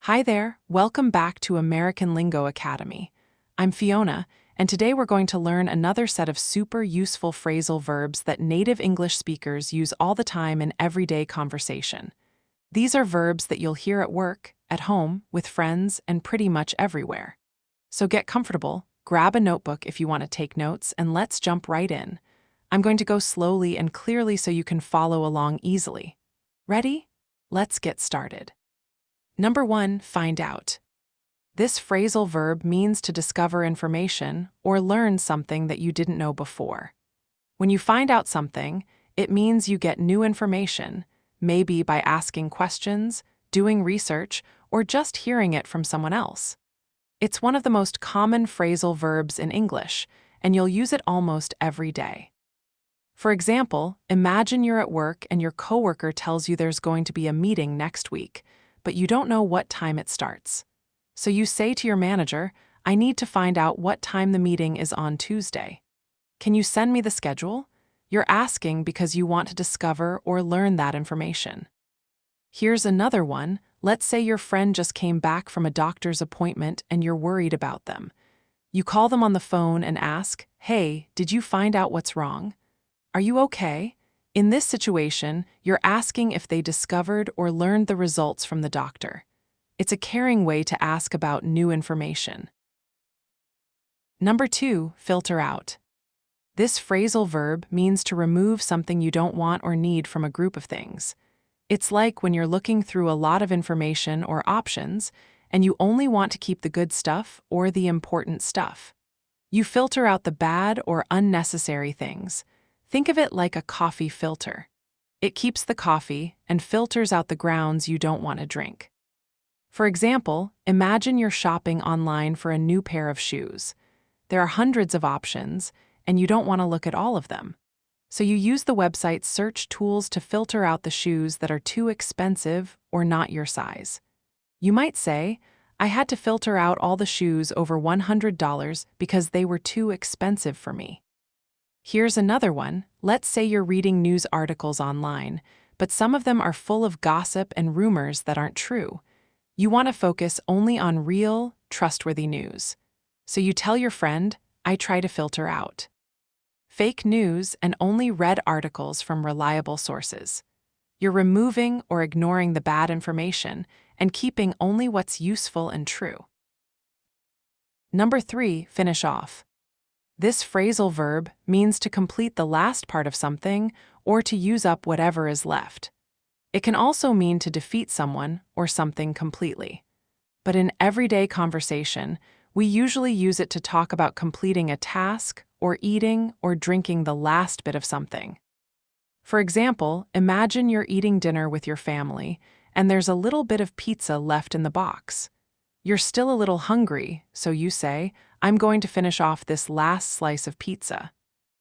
Hi there, welcome back to American Lingo Academy. I'm Fiona, and today we're going to learn another set of super useful phrasal verbs that native English speakers use all the time in everyday conversation. These are verbs that you'll hear at work, at home, with friends, and pretty much everywhere. So get comfortable, grab a notebook if you want to take notes, and let's jump right in. I'm going to go slowly and clearly so you can follow along easily. Ready? Let's get started. Number 1, find out. This phrasal verb means to discover information or learn something that you didn't know before. When you find out something, it means you get new information, maybe by asking questions, doing research, or just hearing it from someone else. It's one of the most common phrasal verbs in English, and you'll use it almost every day. For example, imagine you're at work and your coworker tells you there's going to be a meeting next week, but you don't know what time it starts. So you say to your manager, "I need to find out what time the meeting is on Tuesday. Can you send me the schedule?" You're asking because you want to discover or learn that information. Here's another one. Let's say your friend just came back from a doctor's appointment and you're worried about them. You call them on the phone and ask, "Hey, did you find out what's wrong? Are you okay?" In this situation, you're asking if they discovered or learned the results from the doctor. It's a caring way to ask about new information. Number 2, filter out. This phrasal verb means to remove something you don't want or need from a group of things. It's like when you're looking through a lot of information or options, and you only want to keep the good stuff or the important stuff. You filter out the bad or unnecessary things. Think of it like a coffee filter. It keeps the coffee and filters out the grounds you don't want to drink. For example, imagine you're shopping online for a new pair of shoes. There are hundreds of options, and you don't want to look at all of them. So you use the website's search tools to filter out the shoes that are too expensive or not your size. You might say, "I had to filter out all the shoes over $100 because they were too expensive for me." Here's another one. Let's say you're reading news articles online, but some of them are full of gossip and rumors that aren't true. You want to focus only on real, trustworthy news. So you tell your friend, "I try to filter out fake news and only read articles from reliable sources." You're removing or ignoring the bad information and keeping only what's useful and true. Number 3, finish off. This phrasal verb means to complete the last part of something or to use up whatever is left. It can also mean to defeat someone or something completely. But in everyday conversation, we usually use it to talk about completing a task or eating or drinking the last bit of something. For example, imagine you're eating dinner with your family and there's a little bit of pizza left in the box. You're still a little hungry, so you say, "I'm going to finish off this last slice of pizza.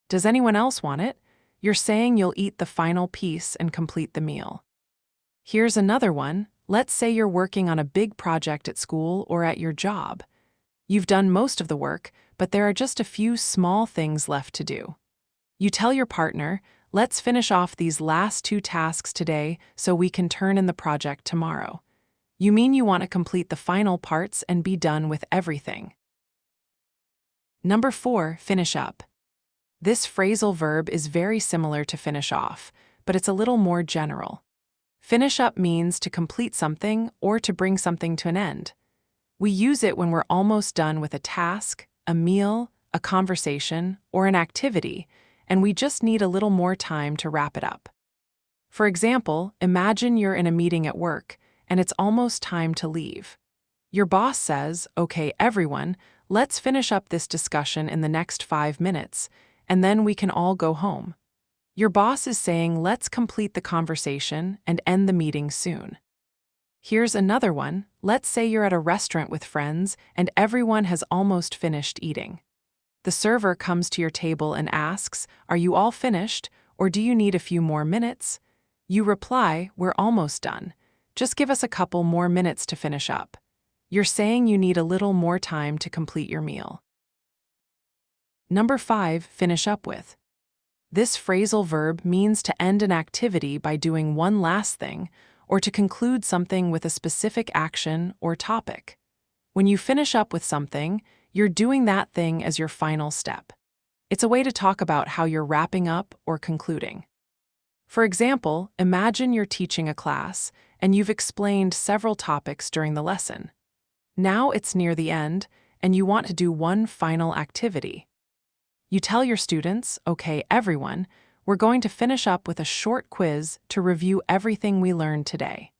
Does anyone else want it?" You're saying you'll eat the final piece and complete the meal. Here's another one. Let's say you're working on a big project at school or at your job. You've done most of the work, but there are just a few small things left to do. You tell your partner, "Let's finish off these last 2 tasks today so we can turn in the project tomorrow." You mean you want to complete the final parts and be done with everything. Number 4, finish up. This phrasal verb is very similar to finish off, but it's a little more general. Finish up means to complete something or to bring something to an end. We use it when we're almost done with a task, a meal, a conversation, or an activity, and we just need a little more time to wrap it up. For example, imagine you're in a meeting at work, and it's almost time to leave. Your boss says, "Okay, everyone, let's finish up this discussion in the next 5 minutes, and then we can all go home." Your boss is saying, "Let's complete the conversation and end the meeting soon." Here's another one. Let's say you're at a restaurant with friends and everyone has almost finished eating. The server comes to your table and asks, "Are you all finished, or do you need a few more minutes?" You reply, "We're almost done. Just give us a couple more minutes to finish up." You're saying you need a little more time to complete your meal. Number 5, finish up with. This phrasal verb means to end an activity by doing one last thing or to conclude something with a specific action or topic. When you finish up with something, you're doing that thing as your final step. It's a way to talk about how you're wrapping up or concluding. For example, imagine you're teaching a class and you've explained several topics during the lesson. Now it's near the end, and you want to do one final activity. You tell your students, okay, everyone, we're going to finish up with a short quiz to review everything we learned today.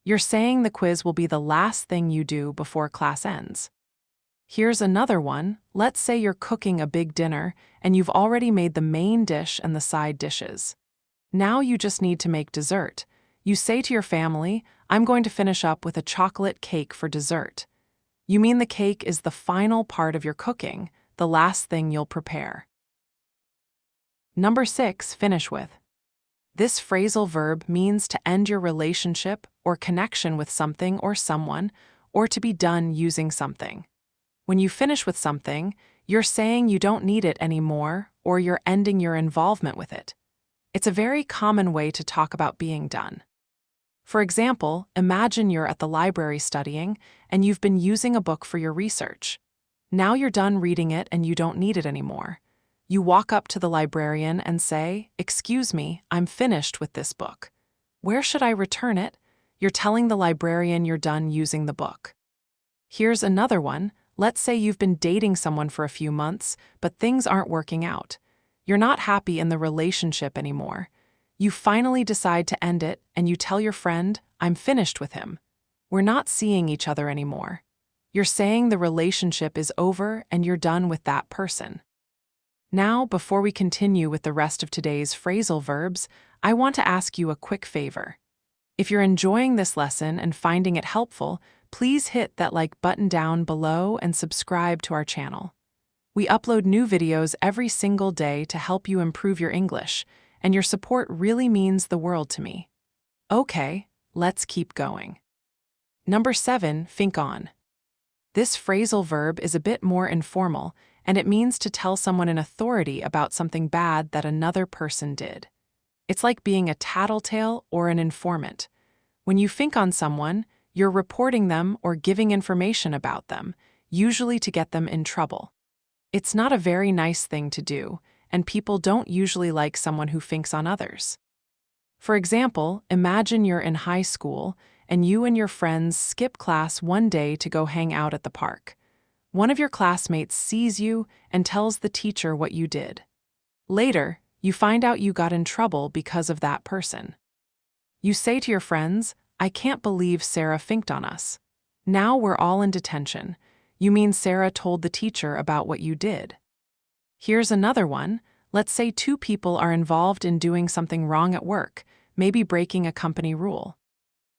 You're saying the quiz will be the last thing you do before class ends. Here's another one. Let's say you're cooking a big dinner and you've already made the main dish and the side dishes. Now you just need to make dessert. You say to your family, I'm going to finish up with a chocolate cake for dessert. You mean the cake is the final part of your cooking, the last thing you'll prepare. Number 6, finish with. This phrasal verb means to end your relationship or connection with something or someone, or to be done using something. When you finish with something, you're saying you don't need it anymore, or you're ending your involvement with it. It's a very common way to talk about being done. For example, imagine you're at the library studying and you've been using a book for your research. Now you're done reading it and you don't need it anymore. You walk up to the librarian and say, "Excuse me, I'm finished with this book. Where should I return it?" You're telling the librarian you're done using the book. Here's another one. Let's say you've been dating someone for a few months, but things aren't working out. You're not happy in the relationship anymore. You finally decide to end it, and you tell your friend, I'm finished with him. We're not seeing each other anymore. You're saying the relationship is over and you're done with that person. Now, before we continue with the rest of today's phrasal verbs, I want to ask you a quick favor. If you're enjoying this lesson and finding it helpful, please hit that like button down below and subscribe to our channel. We upload new videos every single day to help you improve your English, and your support really means the world to me. Okay, let's keep going. Number 7, think on. This phrasal verb is a bit more informal, and it means to tell someone in authority about something bad that another person did. It's like being a tattletale or an informant. When you think on someone, you're reporting them or giving information about them, usually to get them in trouble. It's not a very nice thing to do, and people don't usually like someone who thinks on others. For example, imagine you're in high school and you and your friends skip class one day to go hang out at the park. One of your classmates sees you and tells the teacher what you did. Later, you find out you got in trouble because of that person. You say to your friends, I can't believe Sarah finked on us. Now we're all in detention. You mean Sarah told the teacher about what you did. Here's another one. Let's say 2 people are involved in doing something wrong at work, maybe breaking a company rule.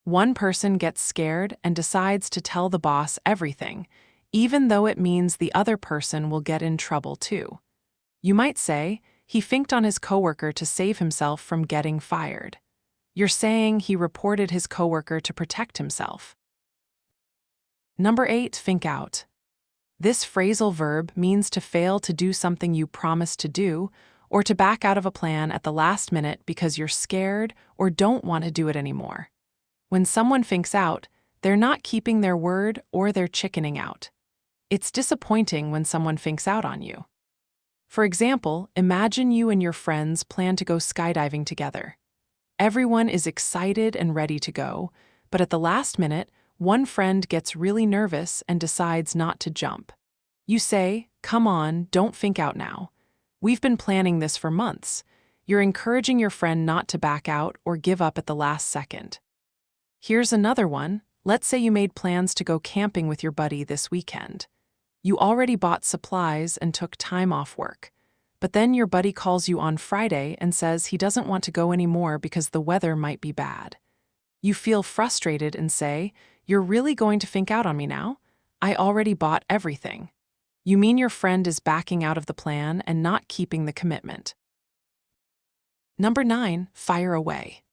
One person gets scared and decides to tell the boss everything, even though it means the other person will get in trouble too. You might say, he finked on his coworker to save himself from getting fired. You're saying he reported his coworker to protect himself. Number 8, think out. This phrasal verb means to fail to do something you promised to do, or to back out of a plan at the last minute because you're scared or don't want to do it anymore. When someone thinks out, they're not keeping their word or they're chickening out. It's disappointing when someone thinks out on you. For example, imagine you and your friends plan to go skydiving together. Everyone is excited and ready to go, but at the last minute, one friend gets really nervous and decides not to jump. You say, come on, don't think out now. We've been planning this for months. You're encouraging your friend not to back out or give up at the last second. Here's another one. Let's say you made plans to go camping with your buddy this weekend. You already bought supplies and took time off work. But then your buddy calls you on Friday and says he doesn't want to go anymore because the weather might be bad. You feel frustrated and say, you're really going to think out on me now? I already bought everything. You mean your friend is backing out of the plan and not keeping the commitment. Number 9, fire away.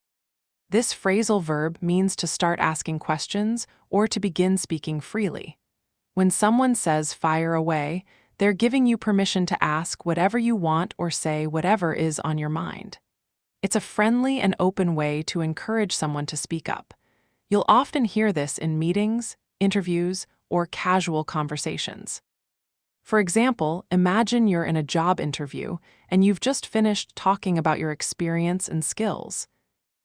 This phrasal verb means to start asking questions or to begin speaking freely. When someone says fire away, they're giving you permission to ask whatever you want or say whatever is on your mind. It's a friendly and open way to encourage someone to speak up. You'll often hear this in meetings, interviews, or casual conversations. For example, imagine you're in a job interview and you've just finished talking about your experience and skills.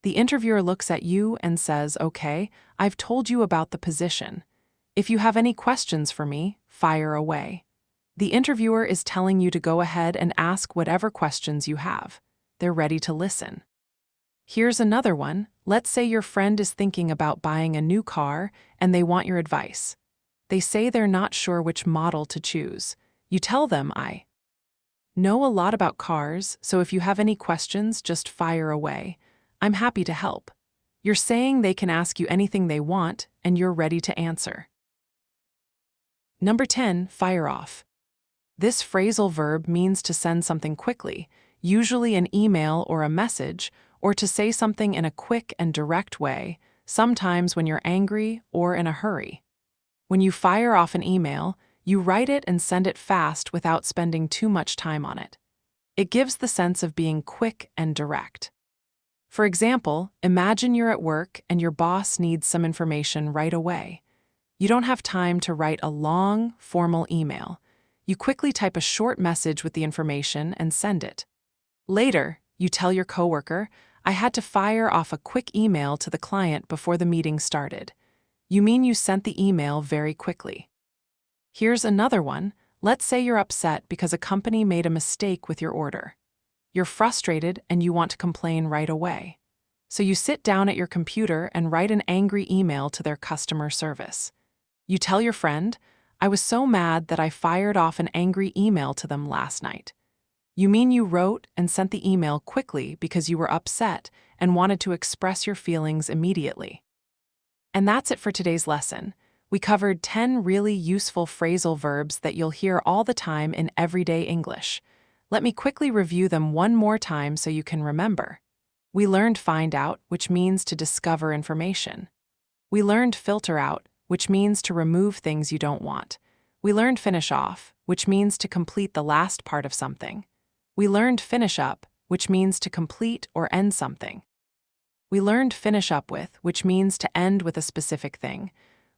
The interviewer looks at you and says, "Okay, I've told you about the position. If you have any questions for me, fire away." The interviewer is telling you to go ahead and ask whatever questions you have. They're ready to listen. Here's another one. Let's say your friend is thinking about buying a new car and they want your advice. They say they're not sure which model to choose. You tell them, "I know a lot about cars, so if you have any questions, just fire away. I'm happy to help." You're saying they can ask you anything they want, and you're ready to answer. Number 10, fire off. This phrasal verb means to send something quickly, usually an email or a message, or to say something in a quick and direct way, sometimes when you're angry or in a hurry. When you fire off an email, you write it and send it fast without spending too much time on it. It gives the sense of being quick and direct. For example, imagine you're at work and your boss needs some information right away. You don't have time to write a long, formal email. You quickly type a short message with the information and send it. Later, you tell your coworker, "I had to fire off a quick email to the client before the meeting started." You mean you sent the email very quickly. Here's another one. Let's say you're upset because a company made a mistake with your order. You're frustrated and you want to complain right away. So you sit down at your computer and write an angry email to their customer service. You tell your friend, "I was so mad that I fired off an angry email to them last night." You mean you wrote and sent the email quickly because you were upset and wanted to express your feelings immediately. And that's it for today's lesson. We covered 10 really useful phrasal verbs that you'll hear all the time in everyday English. Let me quickly review them one more time so you can remember. We learned find out, which means to discover information. We learned filter out, which means to remove things you don't want. We learned finish off, which means to complete the last part of something. We learned finish up, which means to complete or end something. We learned finish up with, which means to end with a specific thing.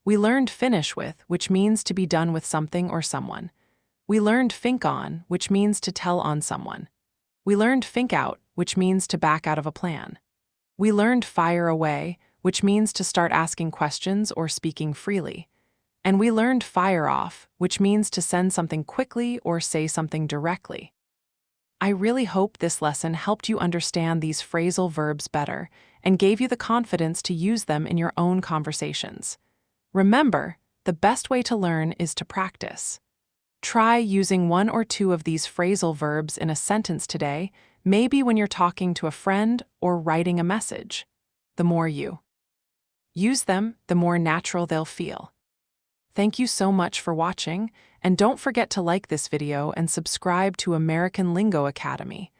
We learned finish with, which means to be done with something or someone. We learned think on, which means to tell on someone. We learned think out, which means to back out of a plan. We learned fire away, which means to start asking questions or speaking freely. And we learned fire off, which means to send something quickly or say something directly. I really hope this lesson helped you understand these phrasal verbs better and gave you the confidence to use them in your own conversations. Remember, the best way to learn is to practice. Try using one or two of these phrasal verbs in a sentence today, maybe when you're talking to a friend or writing a message. The more you use them, the more natural they'll feel. Thank you so much for watching, and don't forget to like this video and subscribe to American Lingo Academy.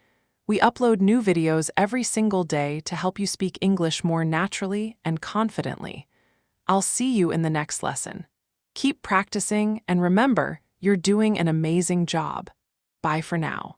We upload new videos every single day to help you speak English more naturally and confidently. I'll see you in the next lesson. Keep practicing, and remember, you're doing an amazing job. Bye for now.